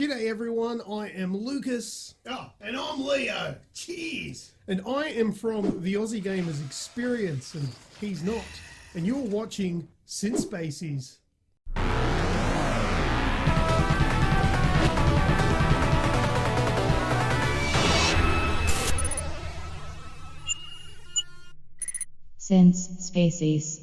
G'day everyone, I am Lucas. Oh, and I'm Leo. Cheers. And I am from the Aussie Gamers Experience, and he's not. And you're watching Spacies. Spacies.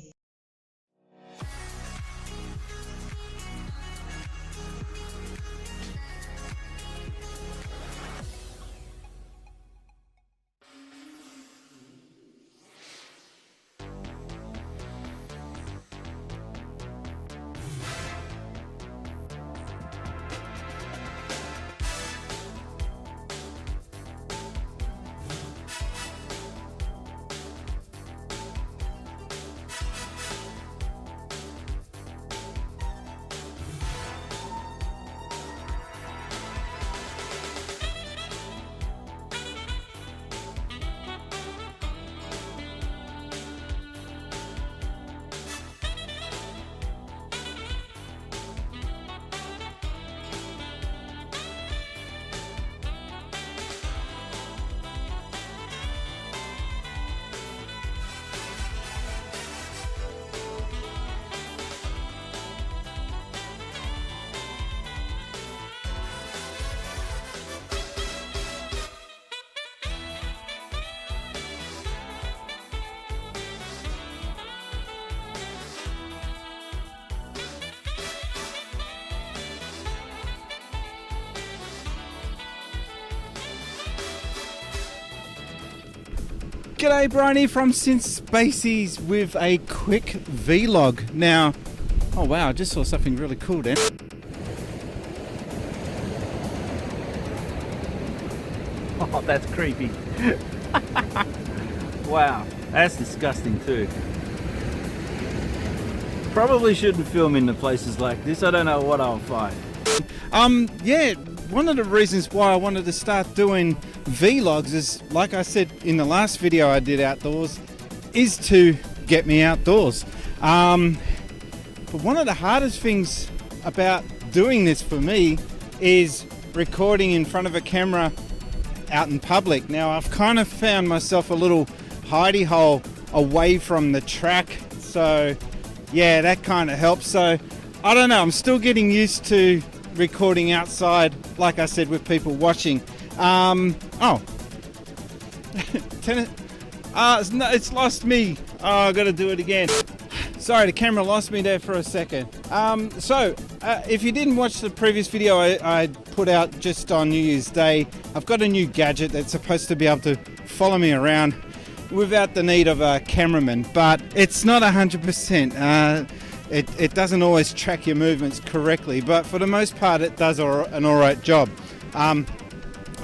G'day, Bryony from Spacies with a quick vlog. Now, oh wow, I just saw something really cool then. Oh, that's creepy. Wow, that's disgusting too. Probably shouldn't film in the places like this. I don't know what I'll find. Yeah, one of the reasons why I wanted to start doing vlogs is, like I said in the last video I did outdoors, is to get me outdoors. But one of the hardest things about doing this for me is recording in front of a camera out in public. Now, I've kind of found myself a little hidey hole away from the track, so yeah, that kind of helps. So I don't know, I'm still getting used to recording outside, like I said, with people watching. It's lost me. Oh, I gotta do it again. Sorry, the camera lost me there for a second. If you didn't watch the previous video I put out just on New Year's Day, I've got a new gadget that's supposed to be able to follow me around without the need of a cameraman, but it's not 100%. It doesn't always track your movements correctly, but for the most part it does an alright job.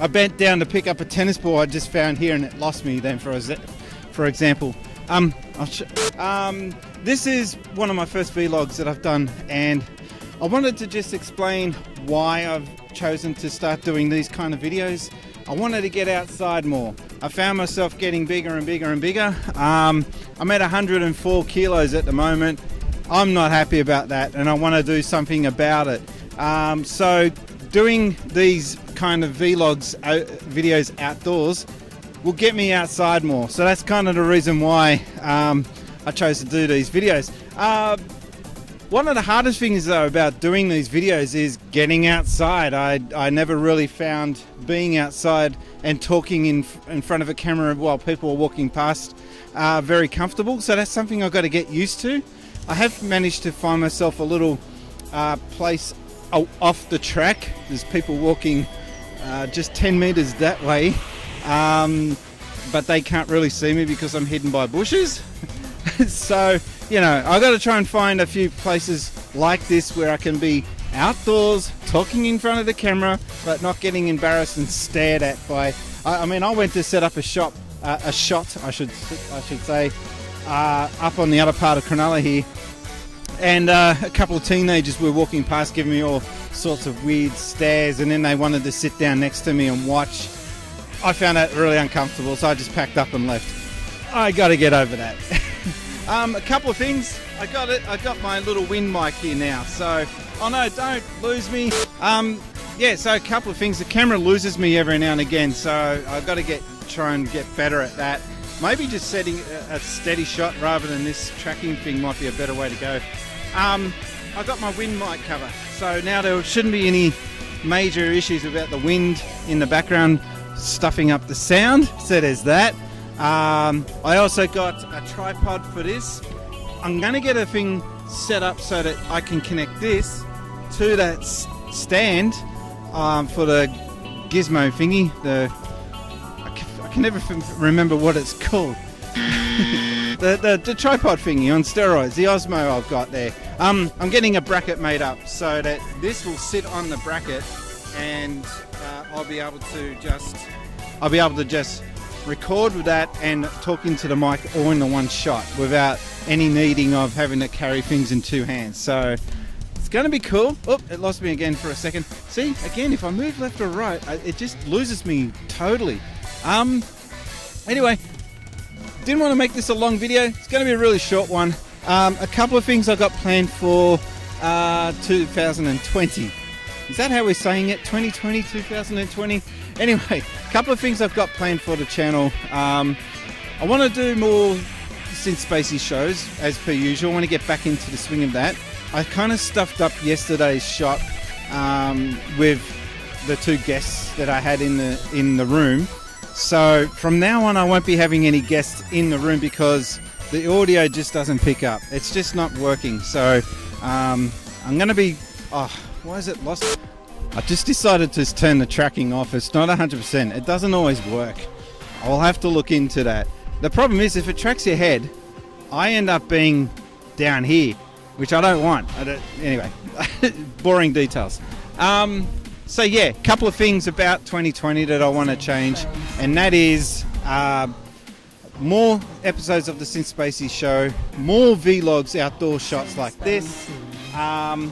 I bent down to pick up a tennis ball I just found here and it lost me then, for example. This is one of my first vlogs that I've done, and I wanted to just explain why I've chosen to start doing these kind of videos. I wanted to get outside more. I found myself getting bigger and bigger and bigger. I'm at 104 kilos at the moment. I'm not happy about that, and I want to do something about it. So doing these kind of videos outdoors will get me outside more. So that's kind of the reason why I chose to do these videos. One of the hardest things though about doing these videos is getting outside. I never really found being outside and talking in front of a camera while people are walking past very comfortable. So that's something I've got to get used to. I have managed to find myself a little place off the track. There's people walking just 10 meters that way, but they can't really see me because I'm hidden by bushes. So, you know, I've got to try and find a few places like this where I can be outdoors, talking in front of the camera, but not getting embarrassed and stared at by... I mean, I went to set up a shot, I should say, up on the other part of Cronulla here, and a couple of teenagers were walking past giving me all sorts of weird stares, and then they wanted to sit down next to me and watch. I found that really uncomfortable, so I just packed up and left. I got to get over that. A couple of things. I got my little wind mic here now, so oh no, don't lose me. yeah, so a couple of things. The camera loses me every now and again, so I've got to try and get better at that. Maybe just setting a steady shot rather than this tracking thing might be a better way to go. I got my wind mic cover, so now there shouldn't be any major issues about the wind in the background stuffing up the sound, so there's that. I also got a tripod for this. I'm going to get a thing set up so that I can connect this to that stand for the gizmo thingy. I can never remember what it's called. the tripod thingy on steroids, the Osmo I've got there. I'm getting a bracket made up so that this will sit on the bracket, and I'll be able to just record with that and talk into the mic all in the one shot without any needing of having to carry things in two hands. So it's going to be cool. Oh, it lost me again for a second. See, again, if I move left or right, it just loses me totally. Anyway, didn't want to make this a long video. It's going to be a really short one. A couple of things I got planned for 2020. Is that how we're saying it? 2020, 2020? Anyway, a couple of things I've got planned for the channel. I want to do more Spacies shows, as per usual. I want to get back into the swing of that. I kind of stuffed up yesterday's shot with the two guests that I had in the room. So from now on, I won't be having any guests in the room because the audio just doesn't pick up. It's just not working. So I'm going to be... Oh, why is it lost? I just decided to turn the tracking off. It's not 100%. It doesn't always work. I'll have to look into that. The problem is if it tracks your head, I end up being down here, which I don't want. Anyway, boring details. So yeah, a couple of things about 2020 that I want to change, and that is more episodes of the Spacies show, more vlogs, outdoor shots like this, and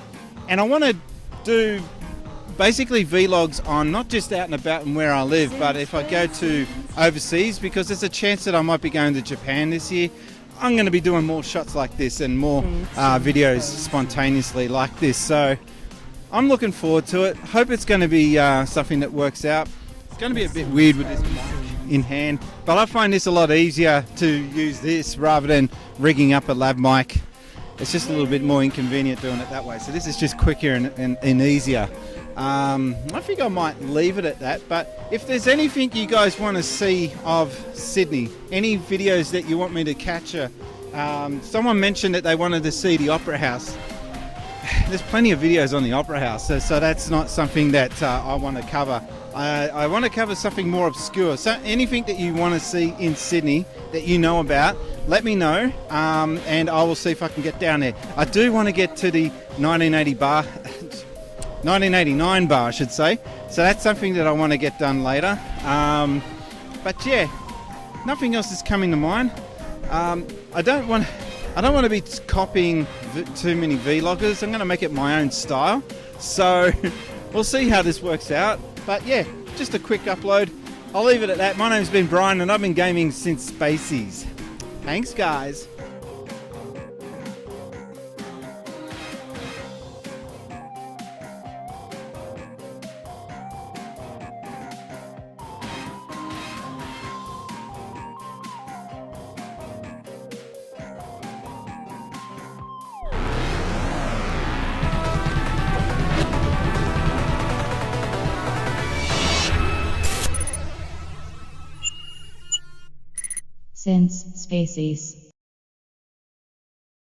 I want to do basically vlogs on not just out and about and where I live, but if I go to overseas, because there's a chance that I might be going to Japan this year. I'm going to be doing more shots like this and more videos spontaneously like this. So I'm looking forward to it. Hope it's going to be something that works out. It's going to be a bit weird with this mic in hand, but I find this a lot easier to use this rather than rigging up a lav mic. It's just a little bit more inconvenient doing it that way. So this is just quicker and easier. I think I might leave it at that, but if there's anything you guys want to see of Sydney, any videos that you want me to capture, someone mentioned that they wanted to see the Opera House. There's plenty of videos on the Opera House, so that's not something that I want to cover. I want to cover something more obscure. So anything that you want to see in Sydney that you know about, let me know, and I will see if I can get down there. I do want to get to the 1989 bar, I should say. So that's something that I want to get done later. But yeah, nothing else is coming to mind. I don't want to be copying too many vloggers. I'm going to make it my own style. So we'll see how this works out. But yeah, just a quick upload. I'll leave it at that. My name's been Brian and I've been gaming since Spacies. Thanks guys. Since Spacies.